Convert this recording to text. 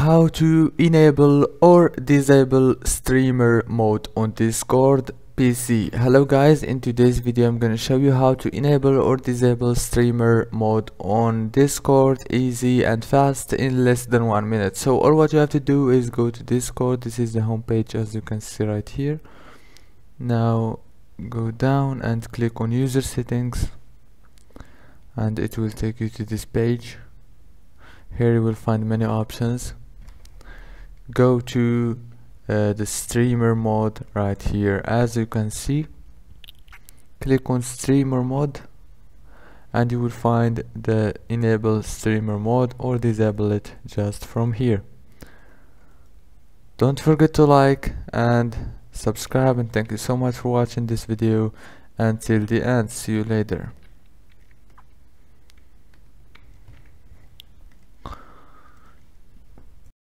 how to enable or disable streamer mode on Discord PC. Hello guys, in today's video I'm gonna show you how to enable or disable streamer mode on Discord easy and fast in less than 1 minute. So all what you have to do is go to Discord. This is the home page, as you can see right here. Now go down and click on user settings and it will take you to this page. Here you will find many options. Go to the streamer mode right here. As you can see, click on streamer mode and you will find the enable streamer mode or disable it just from here. Don't forget to like and subscribe, and thank you so much for watching this video until the end. See you later.